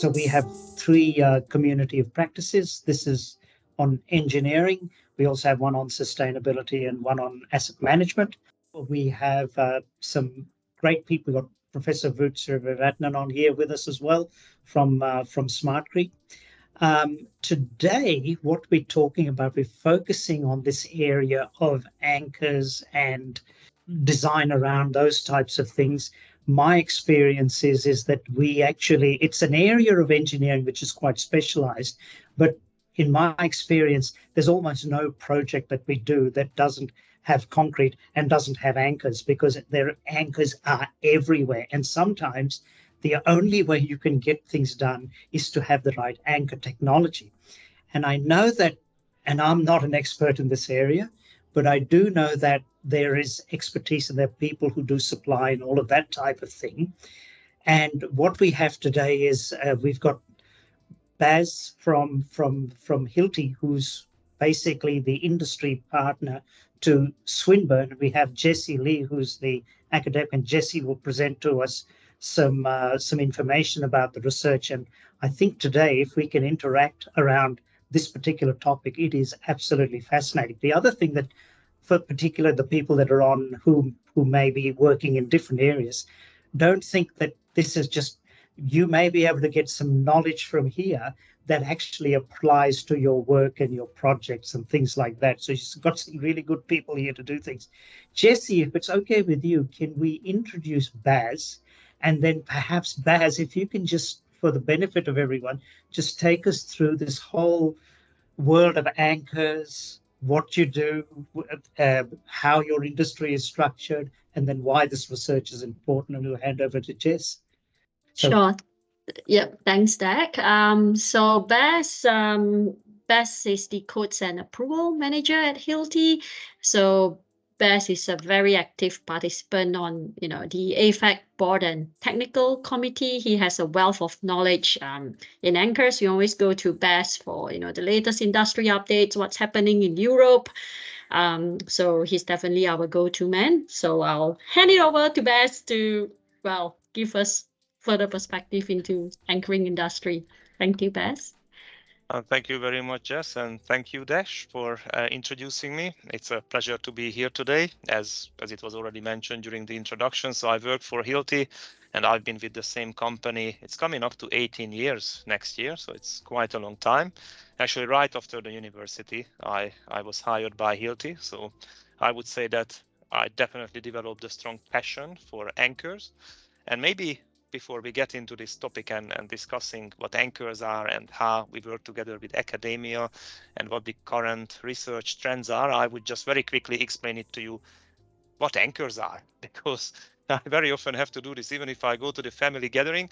So we have three community of practices. This is on engineering. We also have one on sustainability and one on asset management. We have some great people. We've got Professor Vutsaratnan on here with us as well from Smart Creek. Today, what we're talking about, we're focusing on this area of anchors and design around those types of things. My experience is that it's an area of engineering which is quite specialized, but in my experience, there's almost no project that we do that doesn't have concrete and doesn't have anchors, because their anchors are everywhere. And sometimes the only way you can get things done is to have the right anchor technology. And I know that, and I'm not an expert in this area, but I do know that there is expertise and there are people who do supply and all of that type of thing. And what we have today is we've got Baz from Hilti, who's basically the industry partner to Swinburne. We have Jessey Lee, who's the academic, and Jessey will present to us some information about the research. And I think today, if we can interact around this particular topic, it is absolutely fascinating. The other thing that, for particular the people that are on who may be working in different areas, don't think that this is just, you may be able to get some knowledge from here that actually applies to your work and your projects and things like that. So you've got some really good people here to do things. Jessey, if it's okay with you, can we introduce Baz? And then perhaps, Baz, if you can just, for the benefit of everyone, just take us through this whole world of anchors, what you do, how your industry is structured, and then why this research is important. And we'll hand over to Jess. Sure. Yep. Thanks, Dak. So Baz is the codes and approval manager at Hilti. So Baz is a very active participant on, the AFAC board and technical committee. He has a wealth of knowledge in anchors. You always go to Baz for, the latest industry updates, what's happening in Europe. So he's definitely our go-to man. So I'll hand it over to Baz to, give us further perspective into anchoring industry. Thank you, Baz. Thank you very much, Jess, and thank you, Dash, for introducing me. It's a pleasure to be here today, as it was already mentioned during the introduction. So I work for Hilti, and I've been with the same company. It's coming up to 18 years next year, so it's quite a long time. Actually, right after the university, I was hired by Hilti, so I would say that I definitely developed a strong passion for anchors. And maybe before we get into this topic and discussing what anchors are and how we work together with academia and what the current research trends are, I would just very quickly explain it to you what anchors are, because I very often have to do this. Even if I go to the family gathering,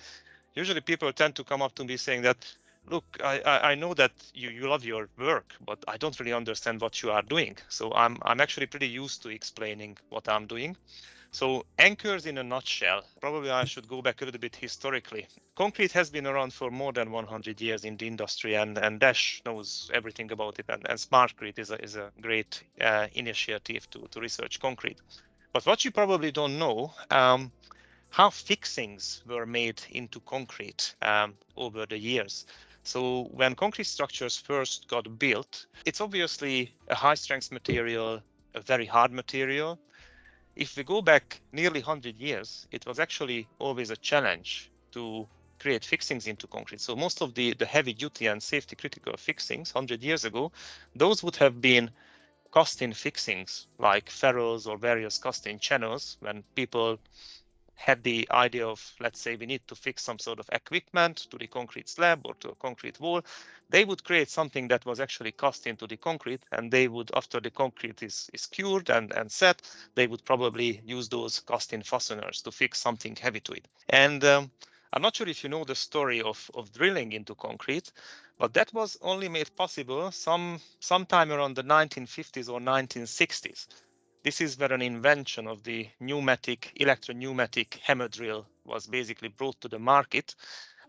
usually people tend to come up to me saying that, look, I know that you love your work, but I don't really understand what you are doing. So I'm actually pretty used to explaining what I'm doing. So anchors in a nutshell, probably I should go back a little bit historically. Concrete has been around for more than 100 years in the industry, and Dash knows everything about it. And SmartCrete is a great initiative to research concrete. But what you probably don't know, how fixings were made into concrete over the years. So when concrete structures first got built, it's obviously a high strength material, a very hard material. If we go back nearly 100 years, it was actually always a challenge to create fixings into concrete. So most of the heavy duty and safety critical fixings 100 years ago, those would have been cast-in fixings like ferrules or various cast-in channels. When people had the idea of, let's say, we need to fix some sort of equipment to the concrete slab or to a concrete wall, they would create something that was actually cast into the concrete, and they would, after the concrete is cured and set, they would probably use those cast-in fasteners to fix something heavy to it. And I'm not sure if you know the story of drilling into concrete, but that was only made possible sometime around the 1950s or 1960s. This is where an invention of the electro-pneumatic hammer drill was basically brought to the market.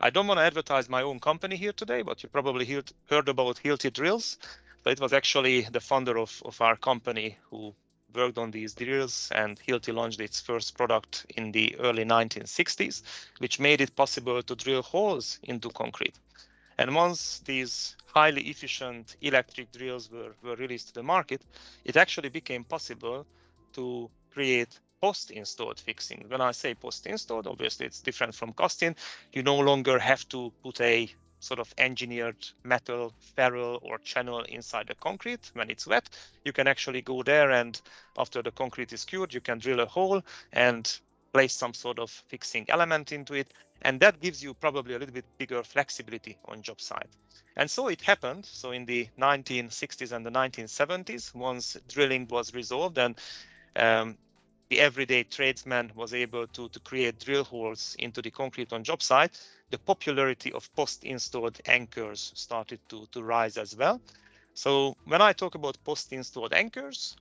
I don't want to advertise my own company here today, but you probably heard about Hilti Drills. But it was actually the founder of our company who worked on these drills, and Hilti launched its first product in the early 1960s, which made it possible to drill holes into concrete. And once these highly efficient electric drills were released to the market, it actually became possible to create post-installed fixing. When I say post-installed, obviously it's different from cast-in. You no longer have to put a sort of engineered metal ferrule or channel inside the concrete when it's wet. You can actually go there, and after the concrete is cured, you can drill a hole and place some sort of fixing element into it. And that gives you probably a little bit bigger flexibility on job site. And so it happened. So in the 1960s and the 1970s, once drilling was resolved and the everyday tradesman was able to create drill holes into the concrete on job site, the popularity of post-installed anchors started to rise as well. So when I talk about post-installed anchors,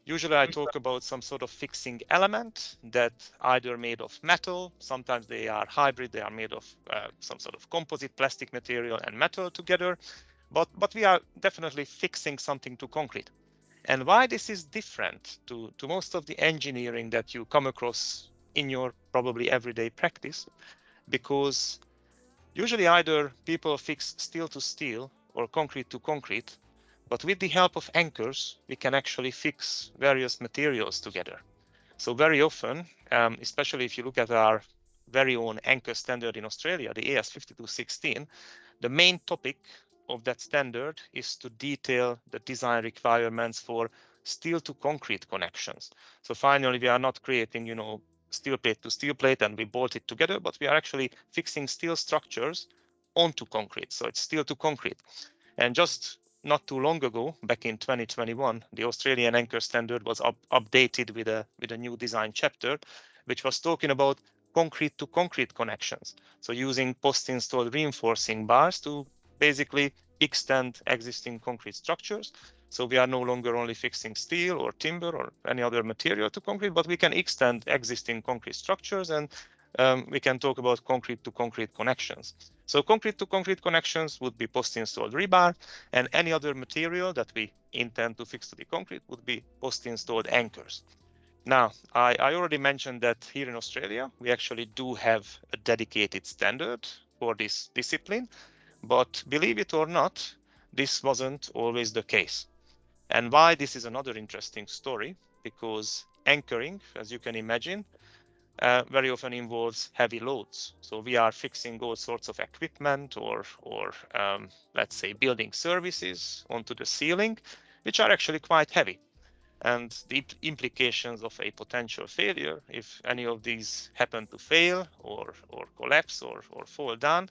usually I talk about some sort of fixing element that either made of metal, sometimes they are hybrid, they are made of some sort of composite plastic material and metal together, but we are definitely fixing something to concrete. And why this is different to most of the engineering that you come across in your probably everyday practice, because usually either people fix steel to steel or concrete to concrete, but with the help of anchors, we can actually fix various materials together. So very often, especially if you look at our very own anchor standard in Australia, the AS5216, the main topic of that standard is to detail the design requirements for steel to concrete connections. So finally, we are not creating, steel plate to steel plate and we bolt it together, but we are actually fixing steel structures onto concrete. So it's steel to concrete. And just not too long ago, back in 2021, the Australian anchor standard was updated with a new design chapter, which was talking about concrete to concrete connections. So using post-installed reinforcing bars to basically extend existing concrete structures. So we are no longer only fixing steel or timber or any other material to concrete, but we can extend existing concrete structures, and we can talk about concrete to concrete connections. So concrete to concrete connections would be post-installed rebar, and any other material that we intend to fix to the concrete would be post-installed anchors. Now, I already mentioned that here in Australia, we actually do have a dedicated standard for this discipline, but believe it or not, this wasn't always the case. And why this is another interesting story, because anchoring, as you can imagine, very often involves heavy loads. So we are fixing all sorts of equipment or let's say building services onto the ceiling, which are actually quite heavy. And the implications of a potential failure, if any of these happen to fail or collapse or fall down,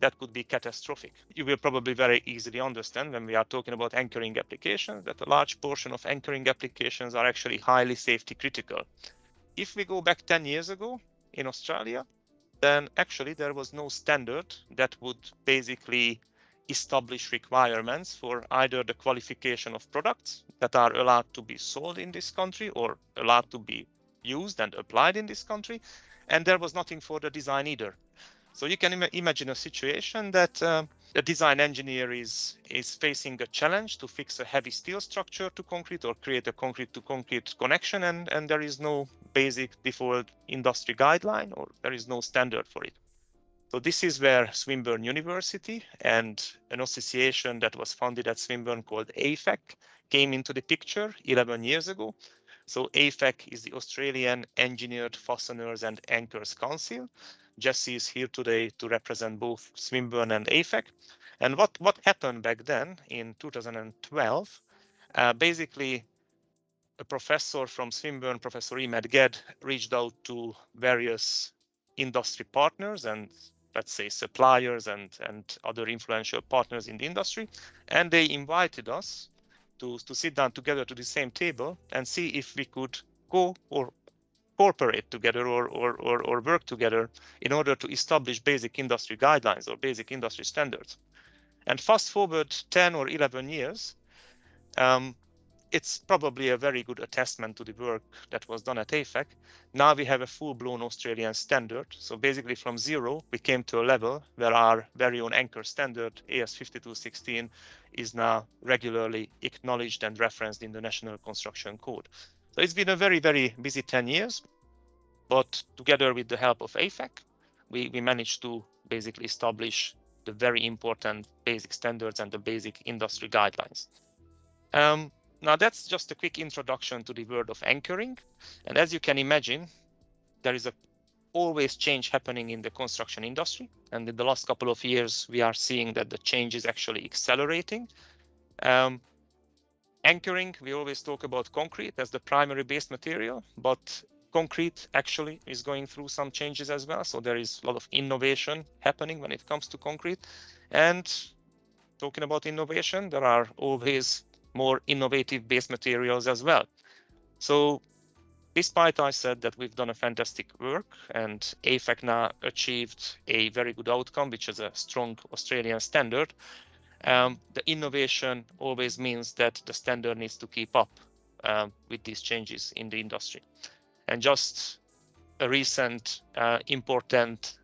that could be catastrophic. You will probably very easily understand when we are talking about anchoring applications that a large portion of anchoring applications are actually highly safety critical. If we go back 10 years ago in Australia, then actually there was no standard that would basically establish requirements for either the qualification of products that are allowed to be sold in this country or allowed to be used and applied in this country. And there was nothing for the design either. So you can imagine a situation that a design engineer is facing a challenge to fix a heavy steel structure to concrete or create a concrete to concrete connection, and there is no basic default industry guideline or there is no standard for it. So this is where Swinburne University and an association that was founded at Swinburne called AFAC came into the picture 11 years ago. So AFAC is the Australian Engineered Fasteners and Anchors Council. Jessey is here today to represent both Swinburne and AFAC. And what happened back then in 2012, basically a professor from Swinburne, Professor Emad Ged, reached out to various industry partners and let's say suppliers and other influential partners in the industry. And they invited us to sit down together to the same table and see if we could go or cooperate together or work together in order to establish basic industry guidelines or basic industry standards. And fast forward 10 or 11 years, it's probably a very good attestment to the work that was done at AFEC. Now we have a full-blown Australian standard. So basically from zero, we came to a level where our very own anchor standard, AS5216, is now regularly acknowledged and referenced in the National Construction Code. So it's been a very, very busy 10 years, but together with the help of AFEC, we managed to basically establish the very important basic standards and the basic industry guidelines. Now that's just a quick introduction to the word of anchoring. And as you can imagine, there is always change happening in the construction industry. And in the last couple of years, we are seeing that the change is actually accelerating. Anchoring, we always talk about concrete as the primary base material, but concrete actually is going through some changes as well. So there is a lot of innovation happening when it comes to concrete. And talking about innovation, there are always more innovative base materials as well. So despite I said that we've done a fantastic work and AFEC now achieved a very good outcome, which is a strong Australian standard, the innovation always means that the standard needs to keep up with these changes in the industry. And just a recent important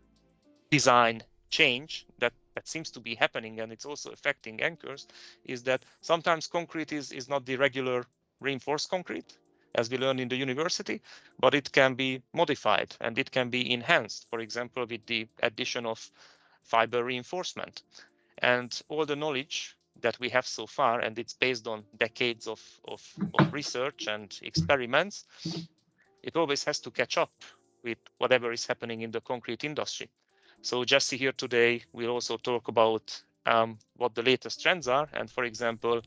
design change that seems to be happening, and it's also affecting anchors, is that sometimes concrete is not the regular reinforced concrete, as we learned in the university, but it can be modified and it can be enhanced, for example, with the addition of fiber reinforcement. And all the knowledge that we have so far, and it's based on decades of research and experiments, it always has to catch up with whatever is happening in the concrete industry. So Jessey here today will also talk about what the latest trends are, and for example,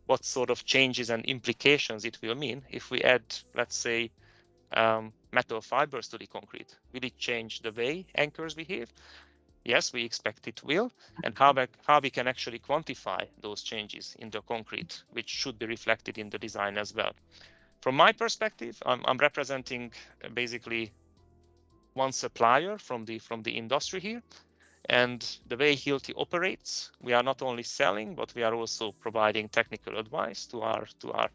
what sort of changes and implications it will mean if we add, let's say, metal fibers to the concrete. Will it change the way anchors behave? Yes, we expect it will, and how we can actually quantify those changes in the concrete, which should be reflected in the design as well. From my perspective, I'm representing basically one supplier from the industry here, and the way Hilti operates, we are not only selling, but we are also providing technical advice to our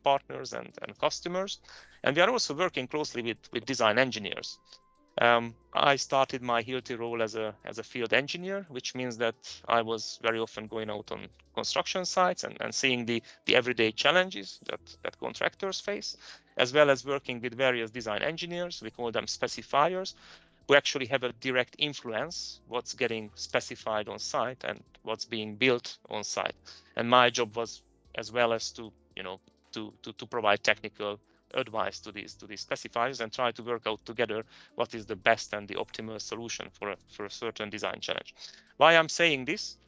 partners and customers, and we are also working closely with design engineers. I started my Hilti role as a field engineer, which means that I was very often going out on construction sites and seeing the everyday challenges that contractors face, as well as working with various design engineers. We call them specifiers, who actually have a direct influence what's getting specified on site and what's being built on site. And my job was as well as to provide technical advice to these specifiers and try to work out together what is the best and the optimal solution for a certain design challenge. Why I'm saying this?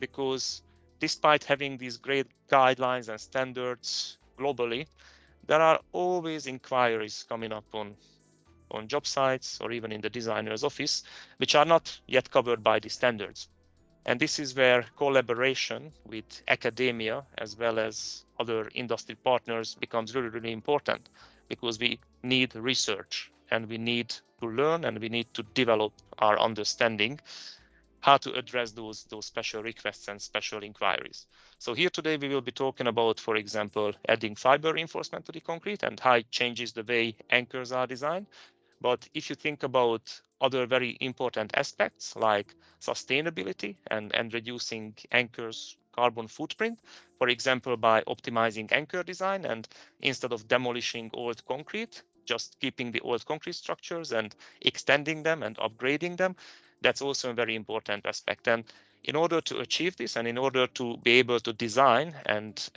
Because despite having these great guidelines and standards globally, there are always inquiries coming up on job sites or even in the designer's office, which are not yet covered by the standards. And this is where collaboration with academia as well as other industry partners becomes really, really important, because we need research and we need to learn and we need to develop our understanding how to address those special requests and special inquiries. So here today we will be talking about, for example, adding fiber reinforcement to the concrete and how it changes the way anchors are designed. But if you think about other very important aspects like sustainability and reducing anchors' carbon footprint, for example, by optimizing anchor design and instead of demolishing old concrete, just keeping the old concrete structures and extending them and upgrading them, that's also a very important aspect. And in order to achieve this and in order to be able to design and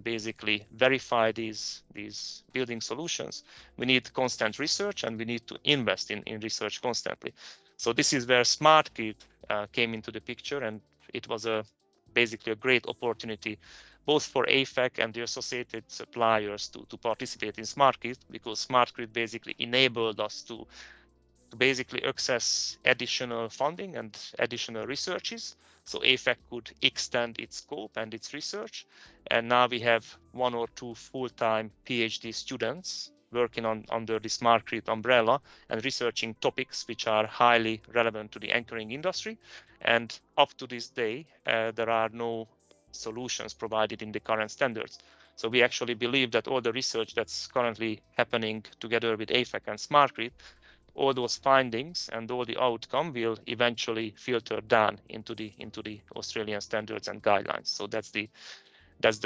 basically verify these building solutions, we need constant research and we need to invest in research constantly. So this is where SmartGrid came into the picture, and it was basically a great opportunity both for AFEC and the associated suppliers to participate in SmartGrid, because SmartGrid basically enabled us to basically access additional funding and additional researches. So AFEC could extend its scope and its research. And now we have 1 or 2 full-time PhD students working under the SmartGrid umbrella and researching topics which are highly relevant to the anchoring industry. And up to this day, there are no solutions provided in the current standards. So we actually believe that all the research that's currently happening together with AFAC and SmartGrid, all those findings and all the outcome will eventually filter down into the Australian standards and guidelines. So that's the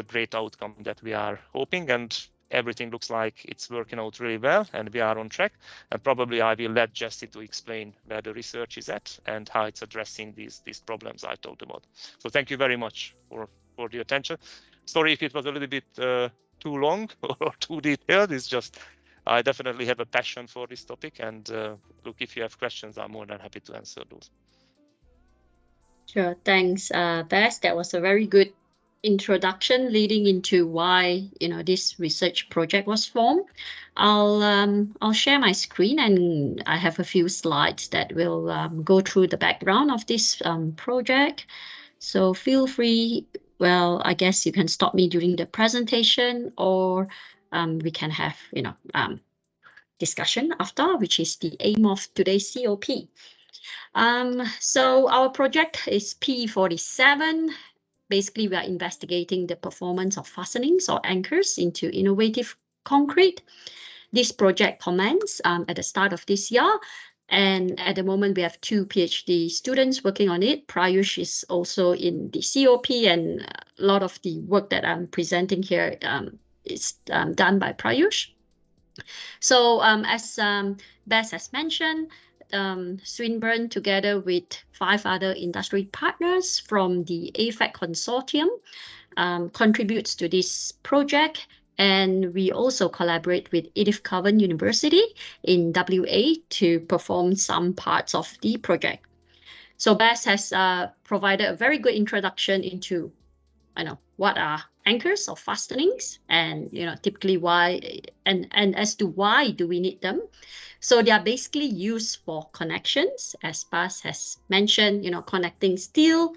great outcome that we are hoping, and everything looks like it's working out really well and we are on track. And probably I will let Jessey to explain where the research is at and how it's addressing these problems I talked about. So thank you very much for the attention. Sorry if it was a little bit too long or too detailed. It's just I definitely have a passion for this topic, and look, if you have questions, I'm more than happy to answer those. Sure, thanks, Bess. That was a very good introduction leading into why this research project was formed. I'll share my screen, and I have a few slides that will go through the background of this project. So feel free. Well, I guess you can stop me during the presentation, or we can have discussion after, which is the aim of today's COP. So our project is P47. Basically, we are investigating the performance of fastenings or anchors into innovative concrete. This project commenced at the start of this year, and at the moment we have 2 PhD students working on it. Prayush is also in the COP, and a lot of the work that I'm presenting here is done by Prayush. So as Bess has mentioned, Swinburne, together with 5 other industry partners from the AFAC consortium, contributes to this project. And we also collaborate with Edith Cowan University in WA to perform some parts of the project. So Bess has provided a very good introduction into what are anchors or fastenings, and typically why and as to why do we need them. So they are basically used for connections, as Bess has mentioned, connecting steel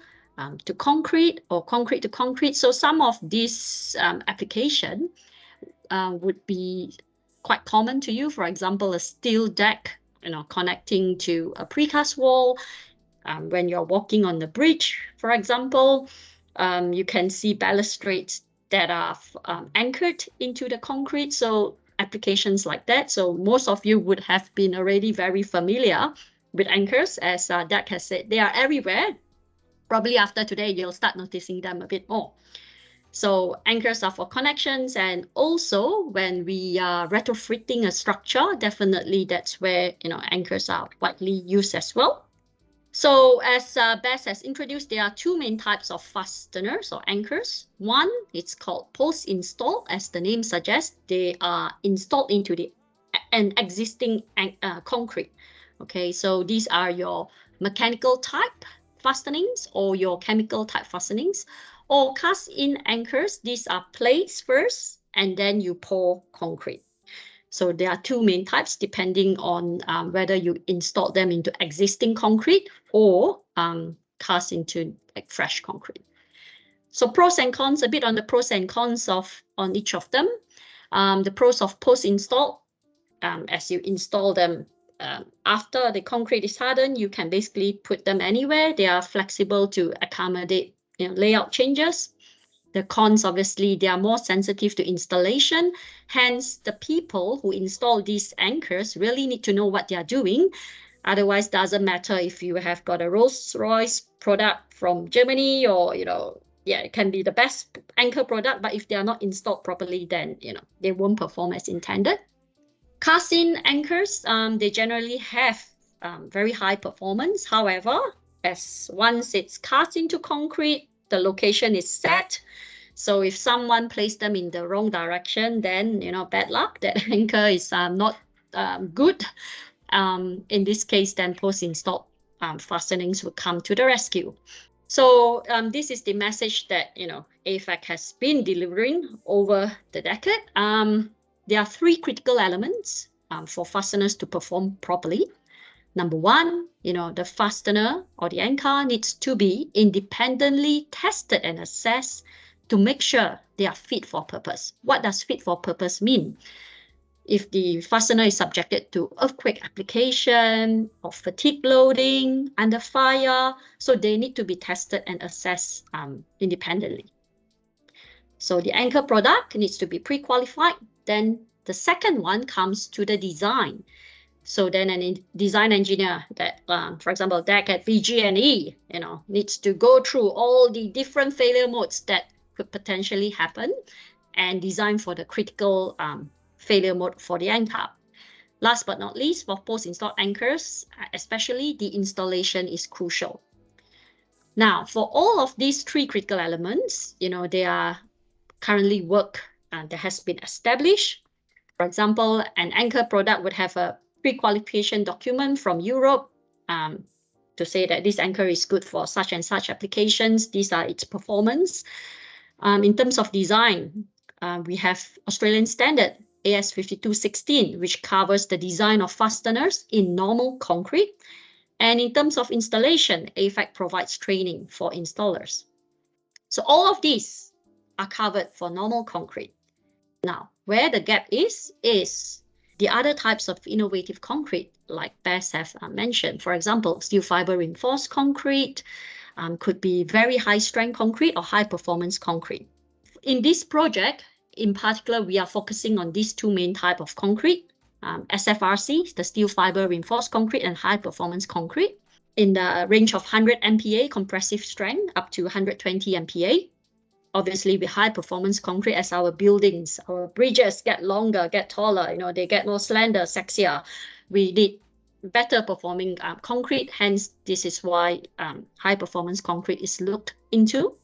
to concrete or concrete to concrete. So some of these application would be quite common to you. For example, a steel deck, connecting to a precast wall. When you're walking on the bridge, for example, you can see balustrades that are anchored into the concrete. So applications like that. So most of you would have been already very familiar with anchors. As Dak has said, they are everywhere. Probably after today, you'll start noticing them a bit more. So anchors are for connections, and also when we are retrofitting a structure, definitely that's where anchors are widely used as well. So as Bess has introduced, there are 2 main types of fasteners or anchors. One, it's called post-install. As the name suggests, they are installed into an existing concrete. Okay, so these are your mechanical type fastenings or your chemical type fastenings, or cast-in anchors. These are placed first, and then you pour concrete. So there are 2 main types depending on whether you install them into existing concrete or cast into fresh concrete. So pros and cons, a bit on the pros and cons on each of them. The pros of post-install, as you install them after the concrete is hardened, you can basically put them anywhere. They are flexible to accommodate layout changes. The cons, obviously, they are more sensitive to installation. Hence, the people who install these anchors really need to know what they are doing. Otherwise, doesn't matter if you have got a Rolls-Royce product from Germany or, it can be the best anchor product, but if they are not installed properly, then, they won't perform as intended. Cast-in anchors, they generally have very high performance. However, as once it's cast into concrete, the location is set. So if someone placed them in the wrong direction, then, bad luck, that anchor is not good. In this case, then post-install fastenings would come to the rescue. So this is the message that, AFAC has been delivering over the decade. There are 3 critical elements for fasteners to perform properly. Number 1, the fastener or the anchor needs to be independently tested and assessed to make sure they are fit for purpose. What does fit for purpose mean? If the fastener is subjected to earthquake application or fatigue loading under fire, so they need to be tested and assessed independently. So the anchor product needs to be pre-qualified. Then the second one comes to the design. So then a design engineer that, for example, DAC at VG&E, needs to go through all the different failure modes that could potentially happen and design for the critical failure mode for the anchor. Last but not least, for post-installed anchors, especially the installation is crucial. Now, for all of these three critical elements, they are currently work that has been established. For example, an anchor product would have a pre-qualification document from Europe to say that this anchor is good for such and such applications. These are its performance. In terms of design, we have Australian standard AS 5216, which covers the design of fasteners in normal concrete. And in terms of installation, AFAC provides training for installers. So all of these are covered for normal concrete. Now, where the gap is the other types of innovative concrete, like Bess have mentioned. For example, steel fiber reinforced concrete could be very high strength concrete or high performance concrete. In this project, in particular, we are focusing on these two main types of concrete, SFRC, the steel fiber reinforced concrete, and high performance concrete in the range of 100 MPa compressive strength up to 120 MPa. Obviously, with high performance concrete, as our buildings, our bridges get longer, get taller, they get more slender, sexier, we need better performing concrete. Hence, this is why high performance concrete is looked into.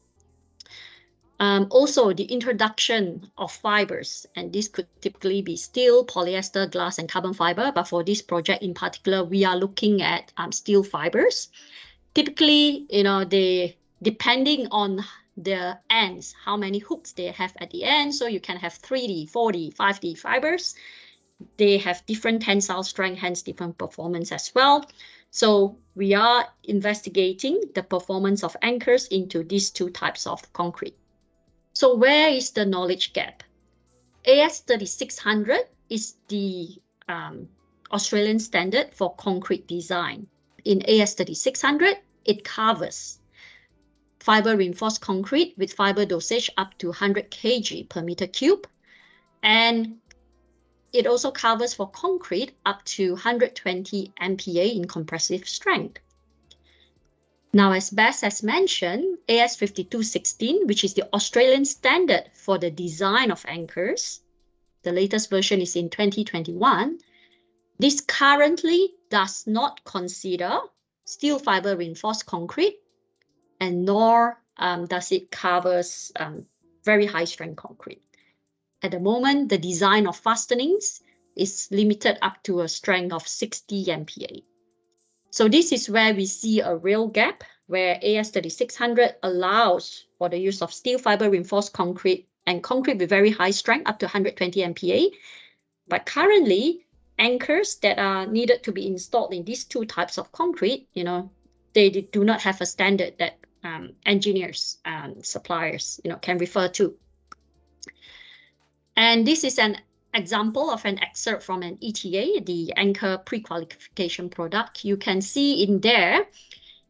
Also, the introduction of fibers, and this could typically be steel, polyester, glass, and carbon fiber. But for this project in particular, we are looking at steel fibers. Typically, they, depending on the ends, how many hooks they have at the end. So you can have 3D, 4D, 5D fibers. They have different tensile strength, hence different performance as well. So we are investigating the performance of anchors into these two types of concrete. So where is the knowledge gap? AS 3600 is the Australian standard for concrete design. In AS 3600, it covers fiber reinforced concrete with fiber dosage up to 100 kg per meter cube. And it also covers for concrete up to 120 MPa in compressive strength. Now, as Bess has mentioned, AS 5216, which is the Australian standard for the design of anchors, the latest version is in 2021. This currently does not consider steel fiber reinforced concrete, and nor does it covers very high strength concrete. At the moment, the design of fastenings is limited up to a strength of 60 MPa. So this is where we see a real gap, where AS 3600 allows for the use of steel fiber reinforced concrete and concrete with very high strength up to 120 MPa. But currently, anchors that are needed to be installed in these two types of concrete, they do not have a standard that engineers and suppliers, can refer to. And this is an example of an excerpt from an ETA, the anchor pre-qualification product. You can see in there,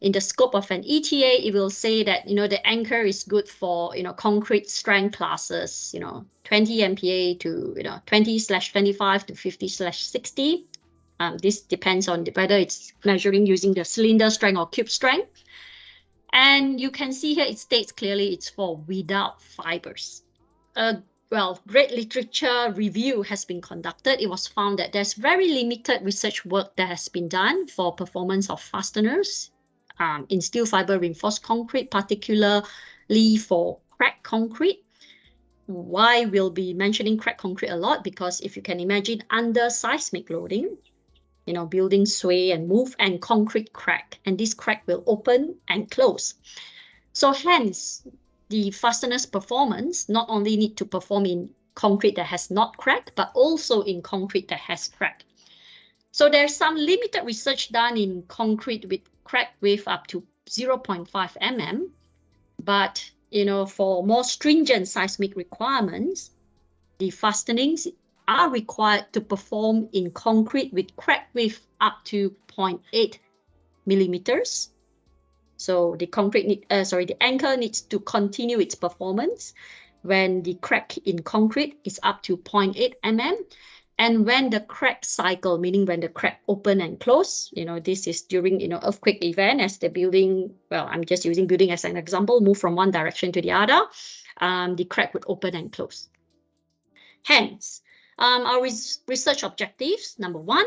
in the scope of an ETA, it will say that, the anchor is good for, concrete strength classes, 20 MPa to, 20/25 to 50/60. This depends on whether it's measuring using the cylinder strength or cube strength. And you can see here, it states clearly it's for without fibers. Well, great literature review has been conducted. It was found that there's very limited research work that has been done for performance of fasteners in steel fiber reinforced concrete, particularly for cracked concrete. Why we'll be mentioning cracked concrete a lot? Because if you can imagine under seismic loading, buildings sway and move and concrete crack, and this crack will open and close. So hence, the fasteners performance not only need to perform in concrete that has not cracked, but also in concrete that has cracked. So there's some limited research done in concrete with crack width up to 0.5 mm. But, for more stringent seismic requirements, the fastenings are required to perform in concrete with crack width up to 0.8 millimeters. So the the anchor needs to continue its performance. when the crack in concrete is up to 0.8 mm. And when the crack cycle, meaning when the crack open and close, this is during, earthquake event as the building, well, I'm just using building as an example, move from one direction to the other, the crack would open and close. Hence, our research objectives, number one,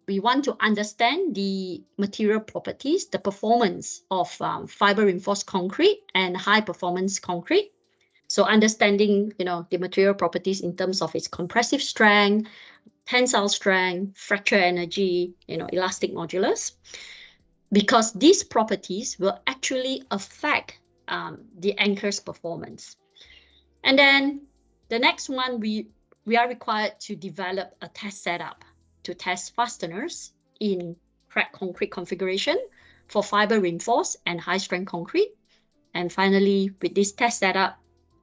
we want to understand the material properties, the performance of fiber reinforced concrete and high performance concrete. So understanding, the material properties in terms of its compressive strength, tensile strength, fracture energy, elastic modulus, because these properties will actually affect the anchor's performance. And then the next one, we are required to develop a test setup to test fasteners in cracked concrete configuration for fiber reinforced and high strength concrete. And finally, with this test setup,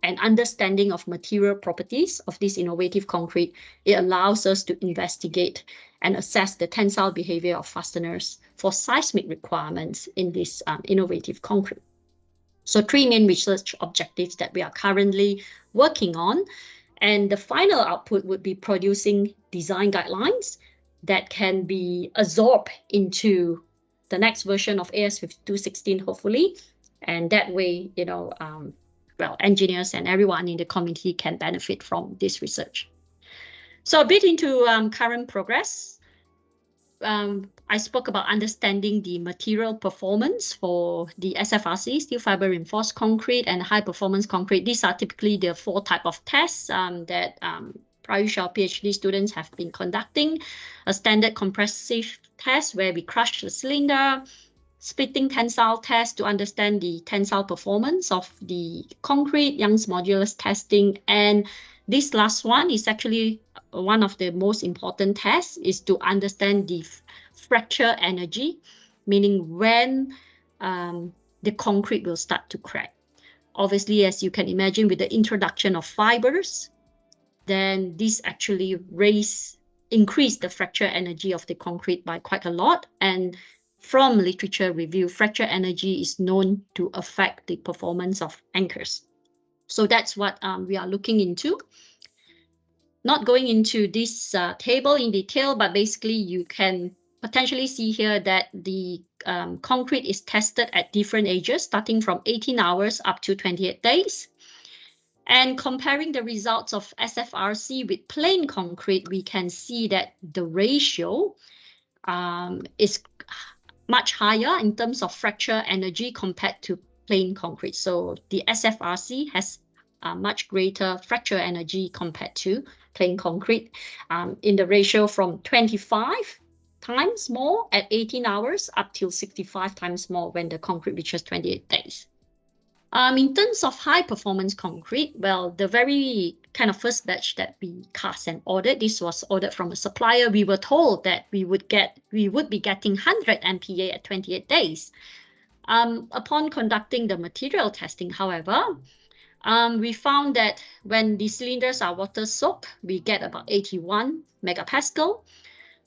and understanding of material properties of this innovative concrete, it allows us to investigate and assess the tensile behavior of fasteners for seismic requirements in this innovative concrete. So 3 main research objectives that we are currently working on. And the final output would be producing design guidelines that can be absorbed into the next version of AS5216, hopefully. And that way, engineers and everyone in the community can benefit from this research. So a bit into current progress. I spoke about understanding the material performance for the SFRC, steel fiber reinforced concrete and high performance concrete. These are typically the 4 types of tests that Prayush, our PhD students, have been conducting. A standard compressive test where we crush the cylinder, splitting tensile test to understand the tensile performance of the concrete, Young's modulus testing, and this last one is actually one of the most important tests, is to understand the fracture energy, meaning when the concrete will start to crack. Obviously, as you can imagine, with the introduction of fibers, then this actually increase the fracture energy of the concrete by quite a lot. And from literature review, fracture energy is known to affect the performance of anchors. So that's what we are looking into. Not going into this table in detail, but basically you can potentially see here that the concrete is tested at different ages, starting from 18 hours up to 28 days. And comparing the results of SFRC with plain concrete, we can see that the ratio is much higher in terms of fracture energy compared to plain concrete. So the SFRC has a much greater fracture energy compared to plain concrete in the ratio from 25 times more at 18 hours up till 65 times more when the concrete reaches 28 days. In terms of high performance concrete, well, the very kind of first batch that we cast and ordered, this was ordered from a supplier. We were told that we would be getting 100 MPa at 28 days. Upon conducting the material testing, however, we found that when the cylinders are water soaked, we get about 81 megapascal.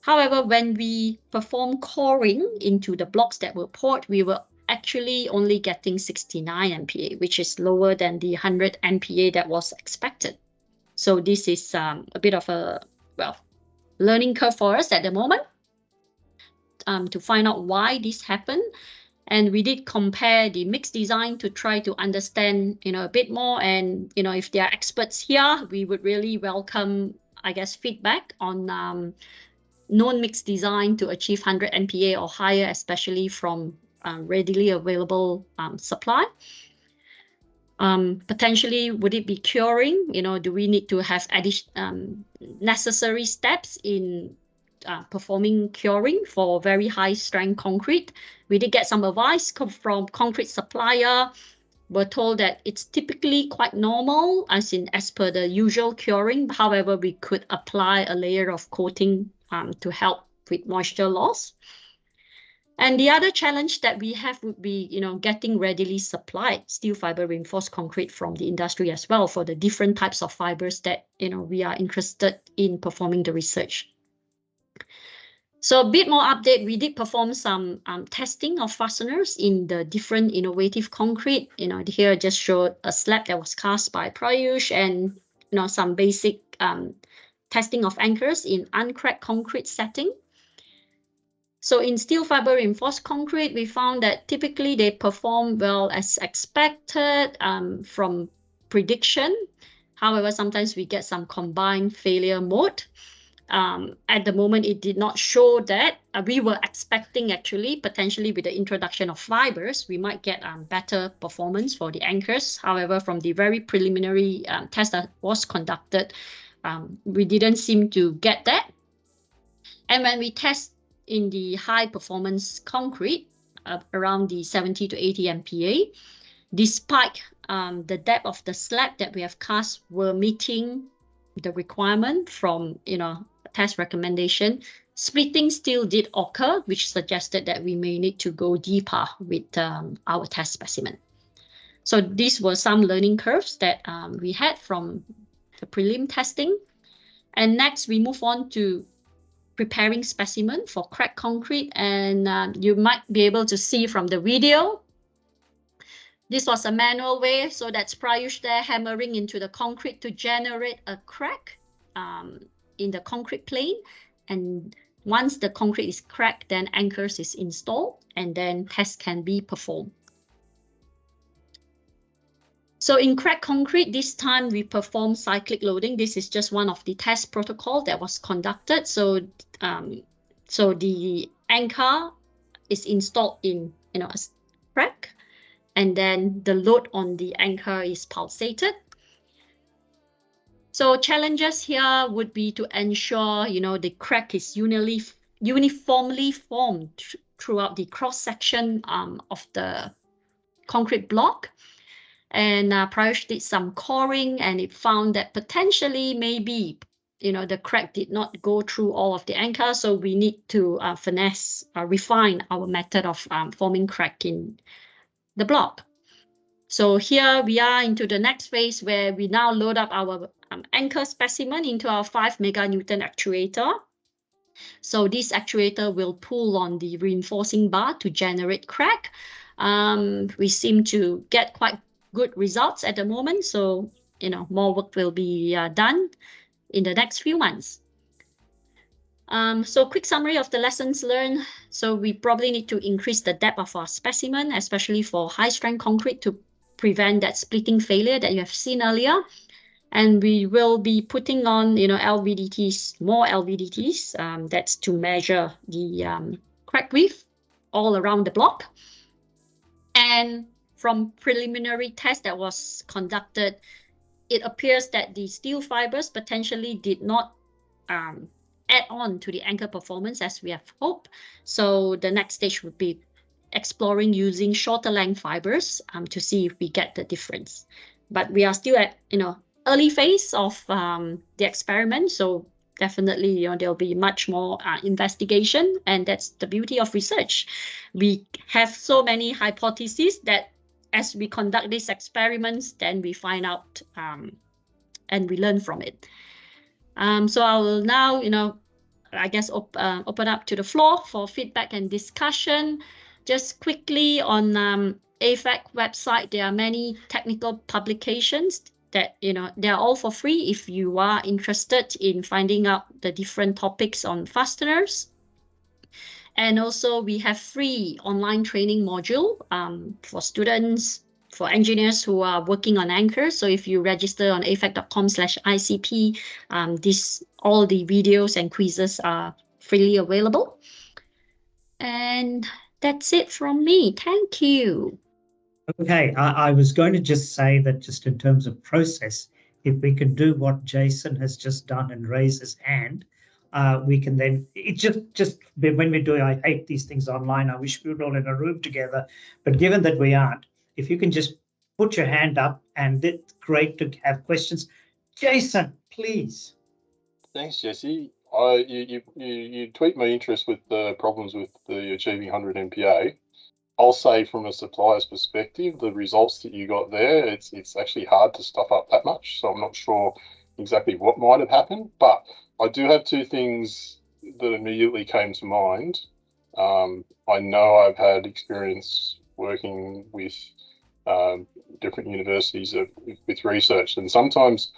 However, when we perform coring into the blocks that were poured, we were actually only getting 69 MPa, which is lower than the 100 MPa that was expected. So this is a bit of a, learning curve for us at the moment to find out why this happened. And we did compare the mixed design to try to understand, a bit more. And, if there are experts here, we would really welcome, feedback on non-mixed design to achieve 100 MPa or higher, especially from readily available supply. Potentially, would it be curing? Do we need to have necessary steps in performing curing for very high strength concrete? We did get some advice from concrete supplier. We're told that it's typically quite normal, as per the usual curing. However, we could apply a layer of coating to help with moisture loss. And the other challenge that we have would be, getting readily supplied steel fiber reinforced concrete from the industry as well for the different types of fibers that, we are interested in performing the research. So a bit more update, we did perform some testing of fasteners in the different innovative concrete. Here I just showed a slab that was cast by Prayush, and some basic testing of anchors in uncracked concrete setting. So in steel fiber reinforced concrete, we found that typically they perform well as expected from prediction. However, sometimes we get some combined failure mode. At the moment, it did not show that. We were expecting actually, potentially with the introduction of fibers, we might get better performance for the anchors. However, from the very preliminary test that was conducted, we didn't seem to get that. And when we test in the high performance concrete, around the 70 to 80 MPa, despite the depth of the slab that we have cast were meeting the requirement from test recommendation, splitting still did occur, which suggested that we may need to go deeper with our test specimen. So these were some learning curves that we had from the prelim testing. And next we move on to preparing specimen for cracked concrete, and you might be able to see from the video. This was a manual way, so that's Prayush there hammering into the concrete to generate a crack in the concrete plane. And once the concrete is cracked, then anchors is installed, and then tests can be performed. So in cracked concrete, this time we perform cyclic loading. This is just one of the test protocol that was conducted. So, so the anchor is installed in a crack, and then the load on the anchor is pulsated. So challenges here would be to ensure the crack is uniformly formed throughout the cross section of the concrete block. And Prayush did some coring, and it found that potentially maybe the crack did not go through all of the anchor, so we need to refine our method of forming crack in the block. So here we are into the next phase, where we now load up our anchor specimen into our 5 meganewton actuator. So this actuator will pull on the reinforcing bar to generate crack. We seem to get quite good results at the moment, so more work will be done in the next few months. So quick summary of the lessons learned. So we probably need to increase the depth of our specimen, especially for high strength concrete, to prevent that splitting failure that you have seen earlier. And we will be putting on LVDTs, more LVDTs, that's to measure the crack width all around the block. And from preliminary test that was conducted, it appears that the steel fibers potentially did not add on to the anchor performance as we have hoped. So the next stage would be exploring using shorter length fibers to see if we get the difference. But we are still at early phase of the experiment, so definitely there'll be much more investigation, and that's the beauty of research. We have so many hypotheses that as we conduct these experiments, then we find out and we learn from it. So I will now, I guess, open up to the floor for feedback and discussion. Just quickly on AFAC website, there are many technical publications that, they're all for free if you are interested in finding out the different topics on fasteners. And also we have free online training module for students, for engineers who are working on anchors. So if you register on afac.com/ICP, all the videos and quizzes are freely available. And that's it from me. Thank you. Okay, I was going to just say that just in terms of process, if we can do what Jason has just done and raise his hand, we can then, it just when we do, I hate these things online. I wish we were all in a room together, but given that we aren't, if you can just put your hand up, and it's great to have questions. Jason, please. Thanks, Jesse. You tweaked my interest with the problems with the achieving 100 MPa. I'll say from a supplier's perspective, the results that you got there, it's actually hard to stuff up that much. So I'm not sure exactly what might have happened, but I do have two things that immediately came to mind, I know I've had experience working with different universities with research, and sometimes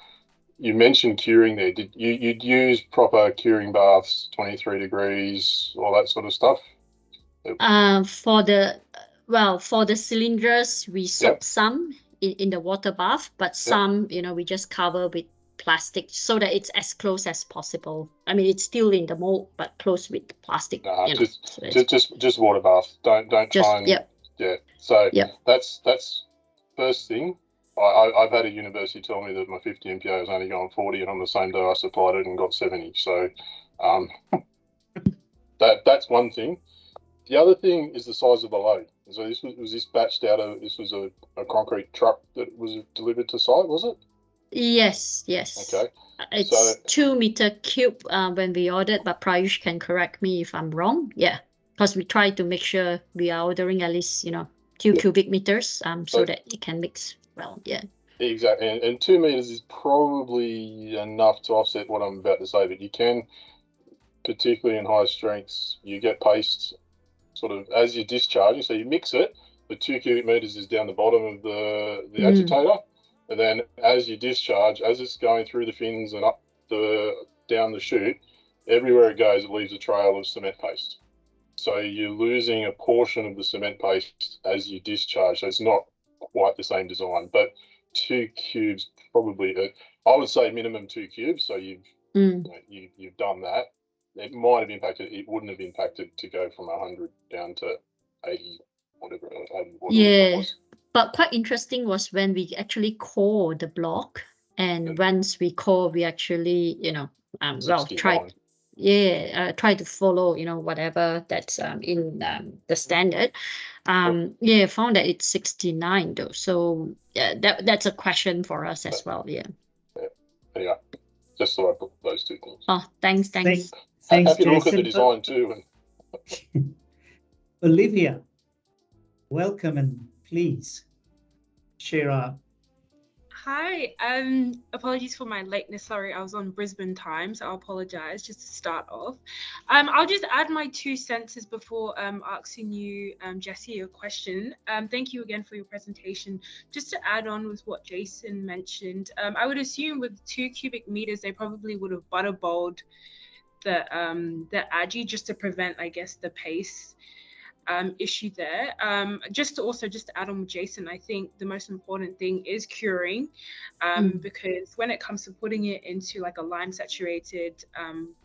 you mentioned curing there. You'd use proper curing baths, 23 degrees, all that sort of stuff? For the cylinders, we soak some in the water bath, but some, we just cover with plastic so that it's as close as possible. I mean, it's still in the mold, but close with plastic. Just water bath. Don't try and So that's first thing. I've had a university tell me that my 50 MPa was only going 40, and on the same day I supplied it and got 70. So that's one thing. The other thing is the size of the load. So this was this batched out of, this was a concrete truck that was delivered to site, was it? Yes. Okay. It's 2 meter cube when we ordered, but Prayush can correct me if I'm wrong. Yeah, because we try to make sure we are ordering at least 2 cubic meters so that it can mix well. Yeah. Exactly, and 2 meters is probably enough to offset what I'm about to say, but you can, particularly in high strengths, you get paste sort of as you're discharging. So you mix it, the 2 cubic meters is down the bottom of the agitator, and then as you discharge, as it's going through the fins and down the chute, everywhere it goes, it leaves a trail of cement paste. So you're losing a portion of the cement paste as you discharge. So it's not quite the same design, but 2 cubes probably, I would say minimum 2 cubes. So you've done that. It might have impacted. It wouldn't have impacted to go from 100 down to 80, whatever it was. But quite interesting was when we actually core the block, and once we core, we actually try to follow whatever that's in the standard. Found that it's 69 though. So that's a question for us as well. Anyway, just thought I'd put those 2 things. Oh, thanks. Thanks, happy to look at the design too. Olivia, welcome, and please share our. Hi, apologies for my lateness. Sorry, I was on Brisbane time, so I'll apologize just to start off. I'll just add my 2 cents before asking you, Jessy, a question. Thank you again for your presentation. Just to add on with what Jason mentioned, I would assume with 2 cubic meters, they probably would have butterballed the agi just to prevent, I guess, the pace issue there. Just to add on with Jason, I think the most important thing is curing, because when it comes to putting it into like a lime saturated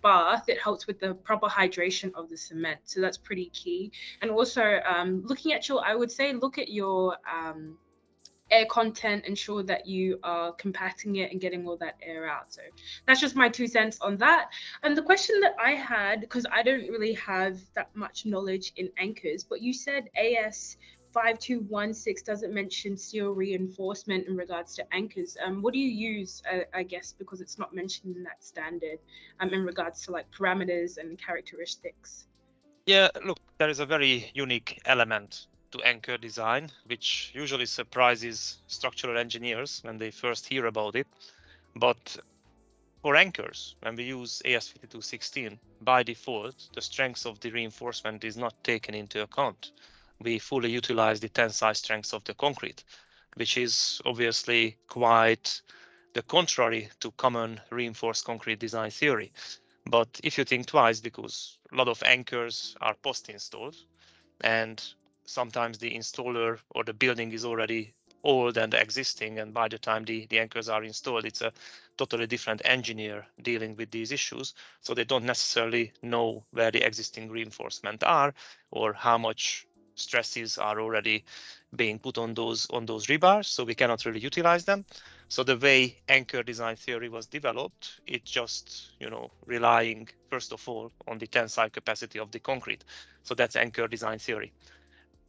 bath, it helps with the proper hydration of the cement. So that's pretty key. And also looking at I would say look at your air content, ensure that you are compacting it and getting all that air out. So that's just my 2 cents on that. And the question that I had, because I don't really have that much knowledge in anchors, but you said AS 5216 doesn't mention steel reinforcement in regards to anchors. What do you use, I guess, because it's not mentioned in that standard in regards to like parameters and characteristics? Yeah, look, there is a very unique element to anchor design, which usually surprises structural engineers when they first hear about it. But for anchors, when we use AS5216, by default, the strength of the reinforcement is not taken into account. We fully utilize the tensile strength of the concrete, which is obviously quite the contrary to common reinforced concrete design theory. But if you think twice, because a lot of anchors are post-installed, and sometimes the installer or the building is already old and existing, and by the time the anchors are installed, it's a totally different engineer dealing with these issues. So they don't necessarily know where the existing reinforcement are or how much stresses are already being put on those rebars. So we cannot really utilize them. So the way anchor design theory was developed, it just, relying first of all on the tensile capacity of the concrete. So that's anchor design theory.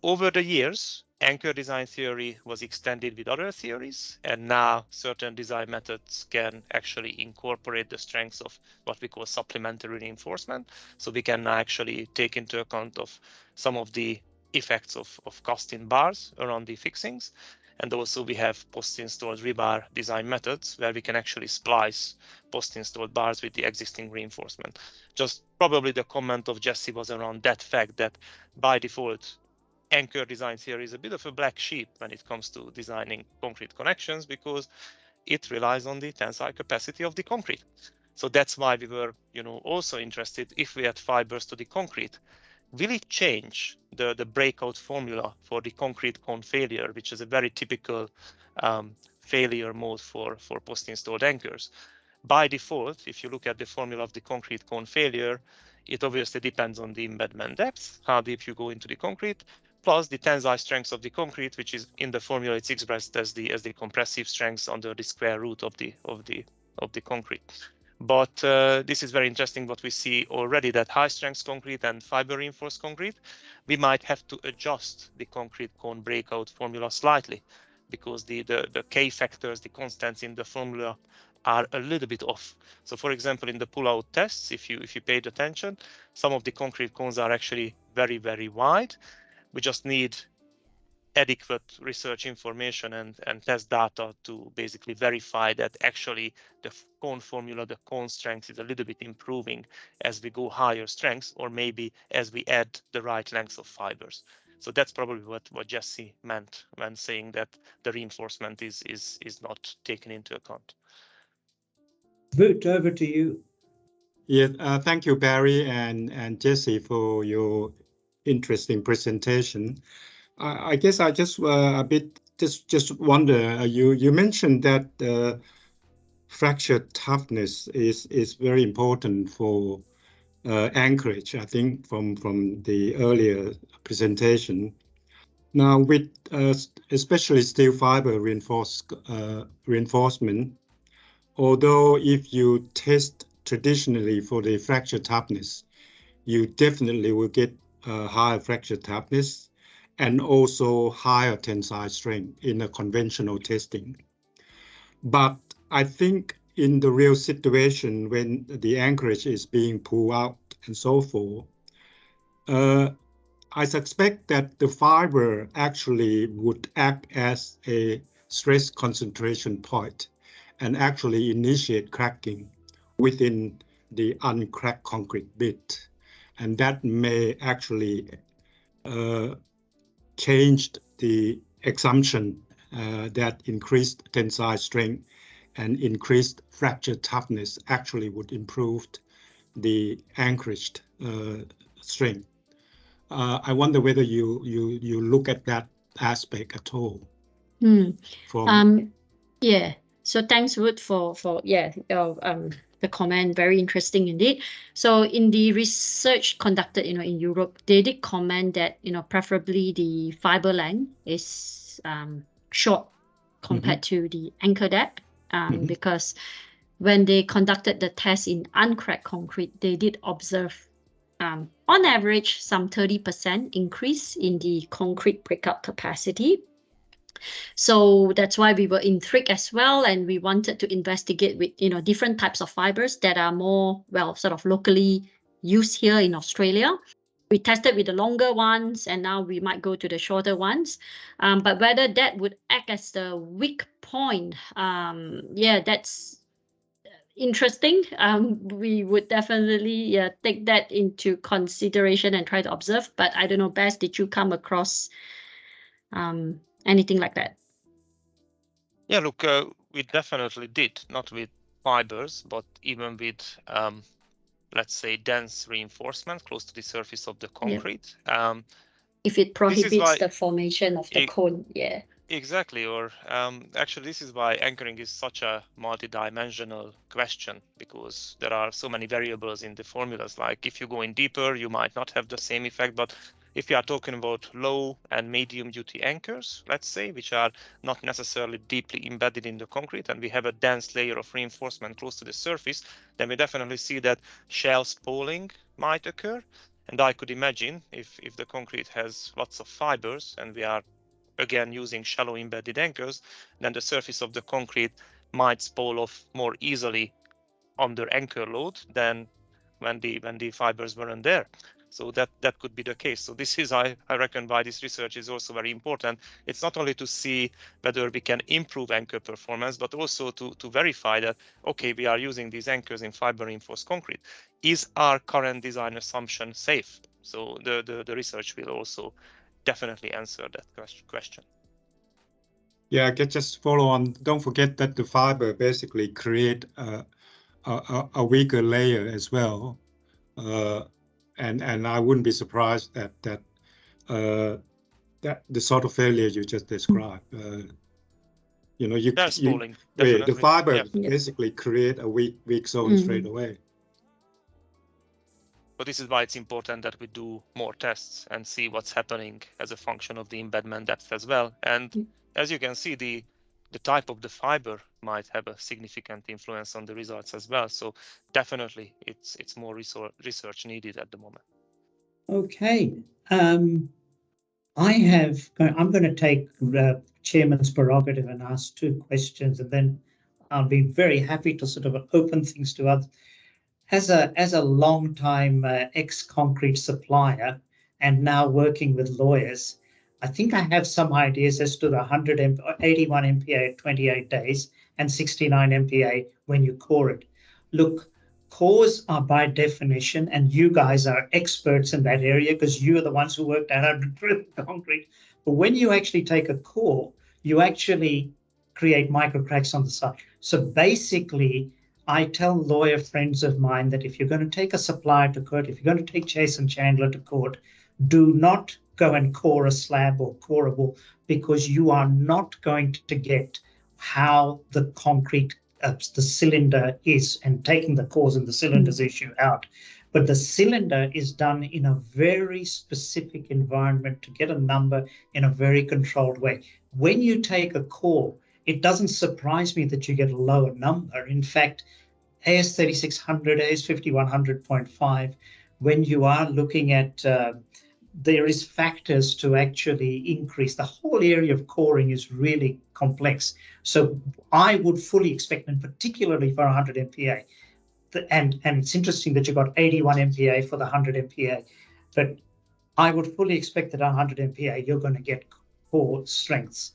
Over the years, anchor design theory was extended with other theories, and now certain design methods can actually incorporate the strengths of what we call supplementary reinforcement. So we can actually take into account of some of the effects of casting bars around the fixings. And also we have post-installed rebar design methods where we can actually splice post-installed bars with the existing reinforcement. Just probably the comment of Jessey was around that fact that by default, anchor design theory is a bit of a black sheep when it comes to designing concrete connections because it relies on the tensile capacity of the concrete. So that's why we were, also interested if we add fibers to the concrete, will it change the breakout formula for the concrete cone failure, which is a very typical failure mode for post-installed anchors? By default, if you look at the formula of the concrete cone failure, it obviously depends on the embedment depth, how deep you go into the concrete, plus the tensile strength of the concrete, which is in the formula, it's expressed as the compressive strength under the square root of the concrete. But this is very interesting what we see already, that high strength concrete and fiber reinforced concrete, we might have to adjust the concrete cone breakout formula slightly because the K factors, the constants in the formula are a little bit off. So for example, in the pull-out tests, if you paid attention, some of the concrete cones are actually very, very wide. We just need adequate research information and test data to basically verify that actually the cone formula, the cone strength is a little bit improving as we go higher strengths, or maybe as we add the right lengths of fibers. So that's probably what Jessey meant when saying that the reinforcement is not taken into account. Woot, over to you. Yes, thank you, Barry and Jessey, for your interesting presentation. I guess I just a bit just wonder. You mentioned that fracture toughness is very important for anchorage. I think from the earlier presentation. Now with especially steel fiber reinforcement, although if you test traditionally for the fracture toughness, you definitely will get higher fracture toughness and also higher tensile strength in a conventional testing. But I think in the real situation, when the anchorage is being pulled out and so forth, I suspect that the fiber actually would act as a stress concentration point and actually initiate cracking within the uncracked concrete bit. And that may actually change the assumption that increased tensile strength and increased fracture toughness actually would improve the anchorage strength. I wonder whether you look at that aspect at all. Yeah. So thanks, Wood, for the comment. Very interesting indeed. So in the research conducted, in Europe, they did comment that, preferably the fiber length is short compared to the anchor depth, because when they conducted the test in uncracked concrete, they did observe on average some 30% increase in the concrete breakout capacity. So that's why we were intrigued as well, and we wanted to investigate with different types of fibers that are more sort of locally used here in Australia. We tested with the longer ones, and now we might go to the shorter ones. But whether that would act as the weak point, that's interesting. We would definitely take that into consideration and try to observe. But I don't know, Bess, did you come across anything like that? Yeah, look, we definitely did, not with fibers, but even with, let's say, dense reinforcement close to the surface of the concrete. If it prohibits the formation of the cone, Exactly, or actually this is why anchoring is such a multi-dimensional question, because there are so many variables in the formulas. Like if you go in deeper, you might not have the same effect, but if you are talking about low and medium duty anchors, let's say, which are not necessarily deeply embedded in the concrete, and we have a dense layer of reinforcement close to the surface, then we definitely see that shell spalling might occur. And I could imagine if the concrete has lots of fibers and we are again using shallow embedded anchors, then the surface of the concrete might spall off more easily under anchor load than when the fibers weren't there. So that could be the case. So this is, I reckon, why this research is also very important. It's not only to see whether we can improve anchor performance, but also to verify that, okay, we are using these anchors in fiber reinforced concrete. Is our current design assumption safe? So the research will also definitely answer that question. Yeah, I can just follow on. Don't forget that the fiber basically create a weaker layer as well, and I wouldn't be surprised that the sort of failure you just described. You know, the fiber basically create a weak zone straight away. But this is why it's important that we do more tests and see what's happening as a function of the embedment depth as well. And as you can see, the type of the fiber might have a significant influence on the results as well. So definitely it's more research needed at the moment. Okay. I'm going to take Chairman's prerogative and ask 2 questions, and then I'll be very happy to sort of open things to others. As a long time ex-concrete supplier and now working with lawyers, I think I have some ideas as to the 81 MPa at 28 days and 69 MPa when you core it. Look, cores are by definition, and you guys are experts in that area because you are the ones who worked out how to drill concrete. But when you actually take a core, you actually create micro cracks on the side. So basically, I tell lawyer friends of mine that if you're going to take a supplier to court, if you're going to take Jason Chandler to court, do not go and core a slab or core a wall, because you are not going to get how the concrete, the cylinder is, and taking the cores and the cylinders issue out. But the cylinder is done in a very specific environment to get a number in a very controlled way. When you take a core, it doesn't surprise me that you get a lower number. In fact, AS3600, AS5100.5, when you are looking at, there is factors to actually increase. The whole area of coring is really complex. So I would fully expect, and particularly for 100 MPa, and it's interesting that you got 81 MPa for the 100 MPa, but I would fully expect that 100 MPa, you're going to get core strengths.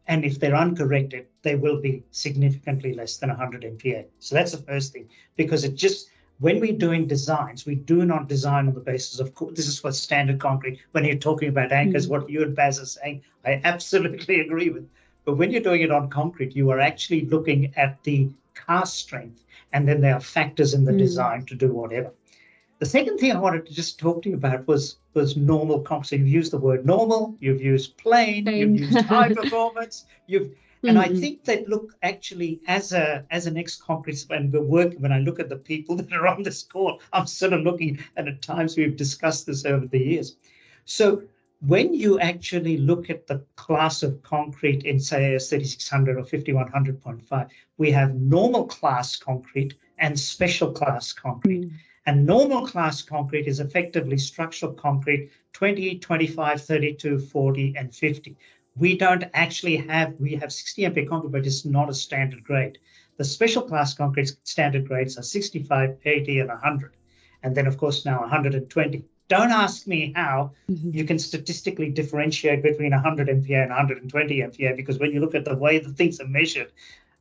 And if they're uncorrected, they will be significantly less than 100 MPa. So that's the first thing, because it just, when we're doing designs, we do not design on the basis of, this is for standard concrete. When you're talking about anchors, what you and Baz are saying, I absolutely agree with. But when you're doing it on concrete, you are actually looking at the cast strength, and then there are factors in the design to do whatever. The second thing I wanted to just talk to you about was normal concrete. So you've used the word normal, you've used plain. You've used high performance, and I think that, look, actually, as an ex-concrete, and when I look at the people that are on this call, I'm sort of looking, and at times we've discussed this over the years. So when you actually look at the class of concrete in, say, AS3600 or 5100.5, we have normal class concrete and special class concrete. And normal class concrete is effectively structural concrete 20, 25, 32, 40, and 50. We don't actually have, we have 60 MPa concrete, but it's not a standard grade. The special class concrete standard grades are 65, 80, and 100. And then, of course, now 120. Don't ask me how you can statistically differentiate between 100 MPa and 120 MPa, because when you look at the way the things are measured,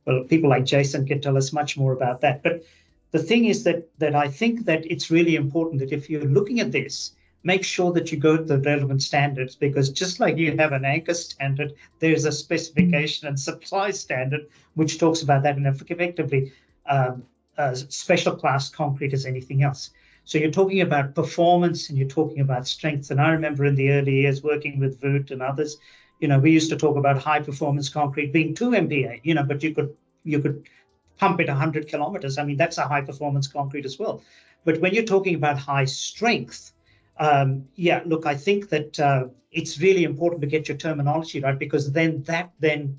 well, people like Jason can tell us much more about that. But the thing is that I think that it's really important that if you're looking at this, make sure that you go to the relevant standards, because just like you have an anchor standard, there's a specification and supply standard, which talks about that, and effectively special class concrete as anything else. So you're talking about performance and you're talking about strength. And I remember in the early years working with Voot and others, we used to talk about high performance concrete being 2 MPa, but you could pump it 100 kilometers. I mean, that's a high performance concrete as well. But when you're talking about high strength, look, I think that it's really important to get your terminology right, because then that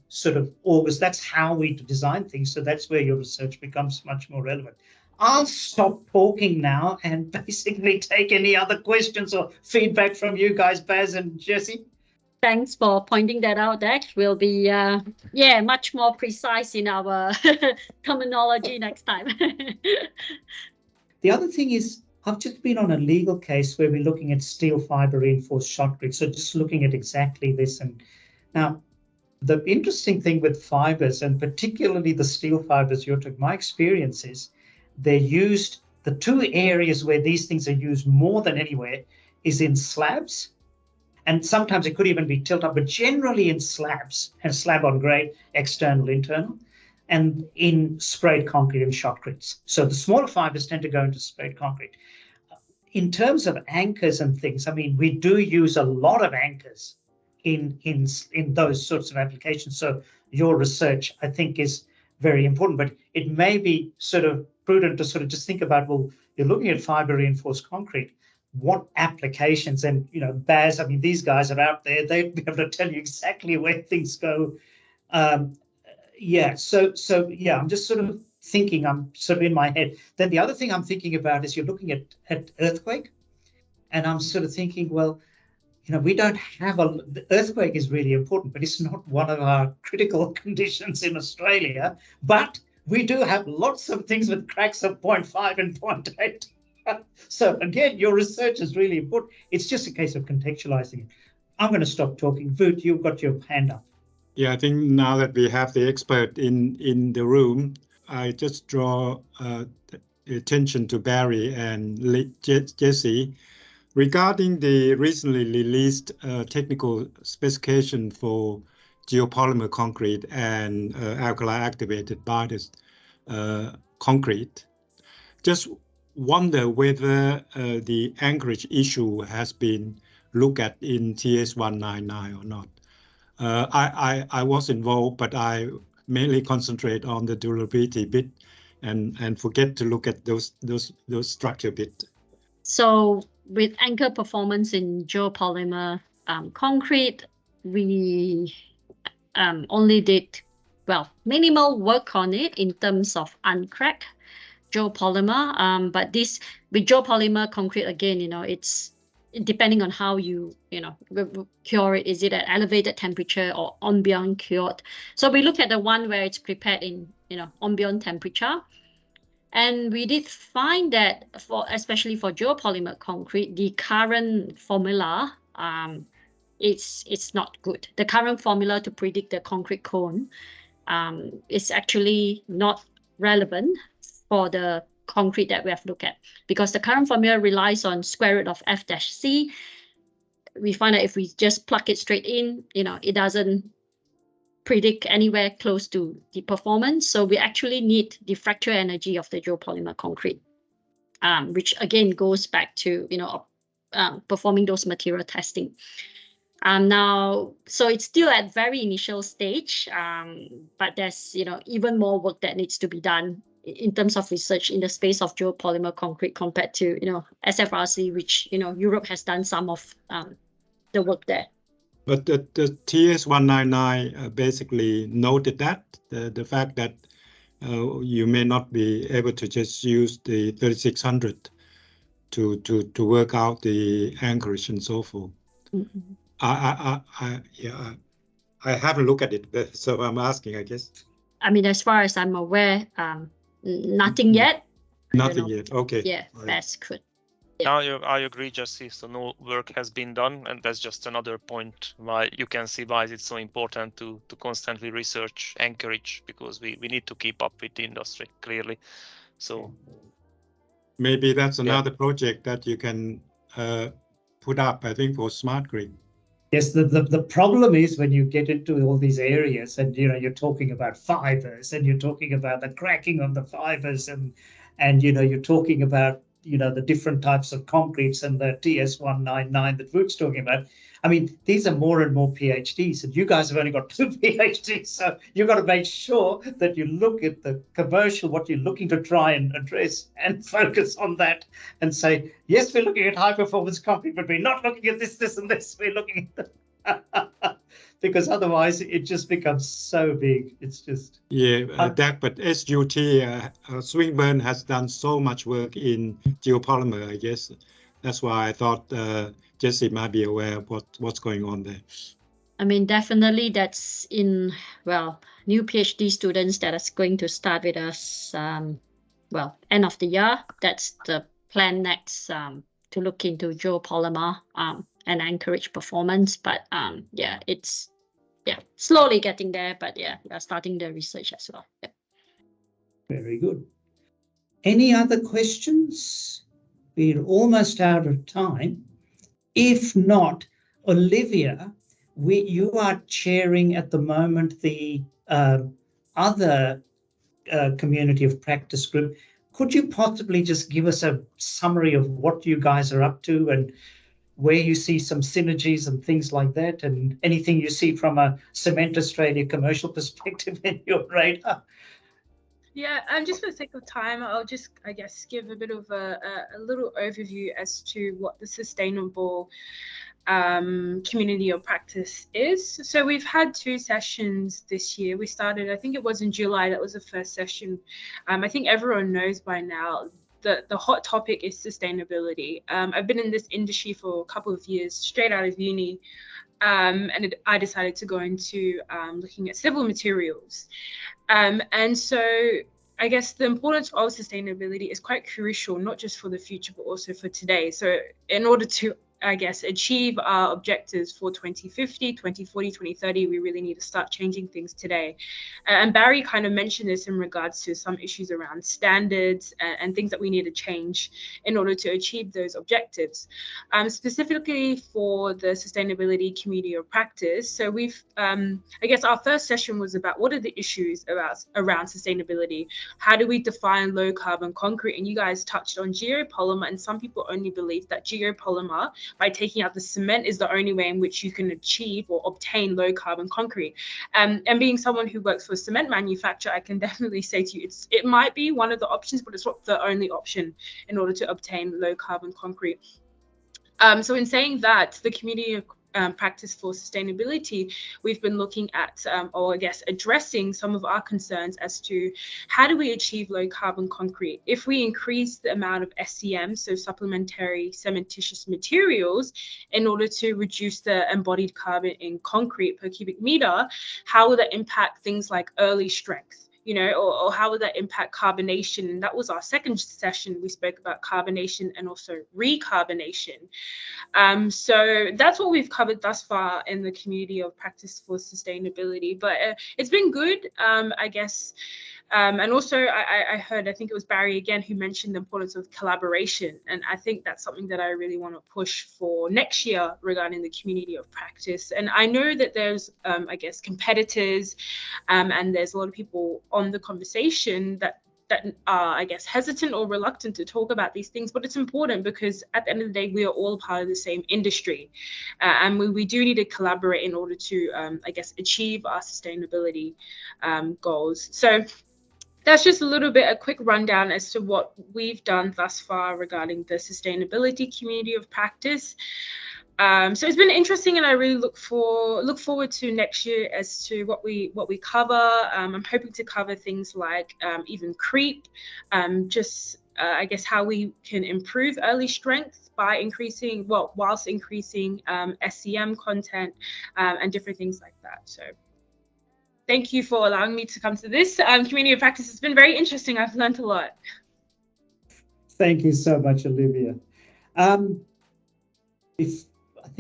sort of augurs, that's how we design things. So that's where your research becomes much more relevant. I'll stop talking now and basically take any other questions or feedback from you guys, Baz and Jessey. Thanks for pointing that out, Dax. We'll be, much more precise in our terminology next time. The other thing is, I've just been on a legal case where we're looking at steel fiber reinforced shotcrete. So just looking at exactly this. And now the interesting thing with fibers, and particularly the steel fibers you're talking, my experience is they're used, the two areas where these things are used more than anywhere is in slabs. And sometimes it could even be tilt up, but generally in slabs and slab on grade, external, internal, and in sprayed concrete and shotcretes. So the smaller fibers tend to go into sprayed concrete. In terms of anchors and things, I mean, we do use a lot of anchors in those sorts of applications. So your research, I think, is very important, but it may be sort of prudent to sort of just think about, well, you're looking at fiber reinforced concrete, what applications? And, you know, Baz, I mean, these guys are out there, they'd be able to tell you exactly where things go. Yeah, so yeah, I'm just sort of thinking, I'm sort of in my head. Then the other thing I'm thinking about is you're looking at earthquake, and I'm sort of thinking, well, you know, we don't have the earthquake is really important, but it's not one of our critical conditions in Australia. But we do have lots of things with cracks of 0.5 and 0.8. So again, your research is really important. It's just a case of contextualizing it. I'm going to stop talking. Voot, you've got your hand up. Yeah, I think now that we have the expert in the room, I just draw attention to Barry and Jessey regarding the recently released technical specification for geopolymer concrete and alkali activated bias concrete. Just wonder whether the anchorage issue has been looked at in TS 199 or not. I was involved, but I mainly concentrate on the durability bit and forget to look at those structure bit. So with anchor performance in geopolymer concrete, we only did, well, minimal work on it in terms of uncrack geopolymer. But this with geopolymer concrete, again, you know, it's depending on how you cure it. Is it at elevated temperature or ambient cured? So we look at the one where it's prepared in, you know, ambient temperature. And we did find that especially for geopolymer concrete, the current formula, it's not good. The current formula to predict the concrete cone is actually not relevant for the concrete that we have looked at, because the current formula relies on square root of F-C. We find that if we just plug it straight in, you know, it doesn't predict anywhere close to the performance. So we actually need the fracture energy of the geopolymer concrete, which again goes back to, you know, performing those material testing. Now, so it's still at very initial stage, but there's, you know, even more work that needs to be done in terms of research in the space of geopolymer concrete compared to, you know, SFRC, which, you know, Europe has done some of the work there. But the TS 199 basically noted that the fact that you may not be able to just use the 3600 to work out the anchorage and so forth. Mm-hmm. I haven't looked at it, so I'm asking, I guess. I mean, as far as I'm aware, nothing yet. Nothing yet. Okay. Yeah, right. That's good. Yeah. I agree, Jessey. So no work has been done, and that's just another point why you can see why it's so important to constantly research anchorage, because we need to keep up with the industry, clearly. So maybe that's another project that you can put up, I think, for smart grid. Yes, the problem is when you get into all these areas and, you know, you're talking about fibers and you're talking about the cracking of the fibers and you know, you're talking about, you know, the different types of concretes and the TS 199 that Voot's talking about. I mean, these are more and more PhDs, and you guys have only got 2 PhDs, so you've got to make sure that you look at the commercial, what you're looking to try and address, and focus on that and say, yes, we're looking at high performance concrete, but we're not looking at this, and this. We're looking at that. Because otherwise it just becomes so big. It's just... Yeah, but SUT, Swinburne has done so much work in geopolymer, I guess. That's why I thought Jessey might be aware of what's going on there. I mean, definitely that's in, well, new PhD students that are going to start with us, well, end of the year. That's the plan next to look into geopolymer and encourage performance. But yeah, it's slowly getting there. But yeah, we are starting the research as well. Yeah. Very good. Any other questions? We're almost out of time. If not, Olivia, you are chairing at the moment the other community of practice group. Could you possibly just give us a summary of what you guys are up to and where you see some synergies and things like that, and anything you see from a Cement Australia commercial perspective in your radar? Yeah, just for the sake of time, I'll just, I guess, give a bit of a little overview as to what the sustainable community of practice is. So we've had 2 sessions this year. We started, I think it was in July, that was the first session. I think everyone knows by now the hot topic is sustainability. I've been in this industry for a couple of years, straight out of uni. I decided to go into looking at civil materials. And so I guess the importance of sustainability is quite crucial, not just for the future, but also for today. So in order to, I guess, achieve our objectives for 2050, 2040, 2030, we really need to start changing things today. And Barry kind of mentioned this in regards to some issues around standards and things that we need to change in order to achieve those objectives. Specifically for the sustainability community of practice. So we've, I guess our first session was about what are the issues around sustainability? How do we define low carbon concrete? And you guys touched on geopolymer, and some people only believe that geopolymer, by taking out the cement, is the only way in which you can achieve or obtain low carbon concrete. And being someone who works for a cement manufacturer, I can definitely say to you, it might be one of the options, but it's not the only option in order to obtain low carbon concrete. So in saying that, the community of practice for sustainability, we've been looking at, or I guess addressing some of our concerns as to how do we achieve low carbon concrete. If we increase the amount of SCM, so supplementary cementitious materials, in order to reduce the embodied carbon in concrete per cubic meter, how will that impact things like early strength? You know, or how would that impact carbonation? And that was our second session. We spoke about carbonation and also recarbonation. So that's what we've covered thus far in the community of practice for sustainability. But it's been good, I guess. And also I heard, I think it was Barry again, who mentioned the importance of collaboration. And I think that's something that I really want to push for next year regarding the community of practice. And I know that there's, I guess, competitors and there's a lot of people on the conversation that are, I guess, hesitant or reluctant to talk about these things, but it's important because at the end of the day, we are all part of the same industry. And we do need to collaborate in order to, I guess, achieve our sustainability goals. So that's just a quick rundown as to what we've done thus far regarding the sustainability community of practice. So it's been interesting, and I really look forward to next year as to what we cover. I'm hoping to cover things like even creep, I guess how we can improve early strength by whilst increasing SCM content and different things like that. So thank you for allowing me to come to this community of practice. It's been very interesting. I've learned a lot. Thank you so much, Olivia. I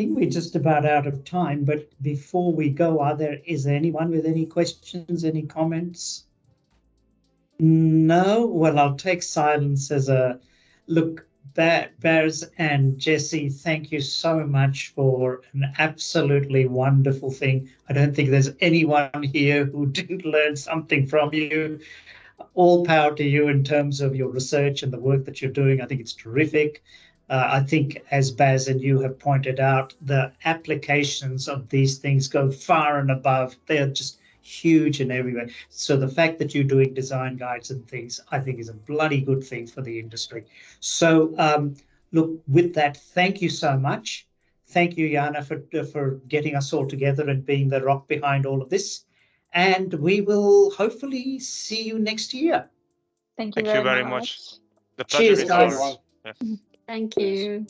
think we're just about out of time, but before we go, is there anyone with any questions, any comments? No? Well, I'll take silence as a look. Baz and Jessey, thank you so much for an absolutely wonderful thing. I don't think there's anyone here who didn't learn something from you. All power to you in terms of your research and the work that you're doing. I think it's terrific. I think, as Baz and you have pointed out, the applications of these things go far and above. They're just huge in every way. So the fact that you're doing design guides and things, I think, is a bloody good thing for the industry. So look, with that, thank you so much. Thank you, Jana, for getting us all together and being the rock behind all of this. And we will hopefully see you next year. Thank you very very much. much. The pleasure Cheers, is guys. ours. Yeah. Thank you.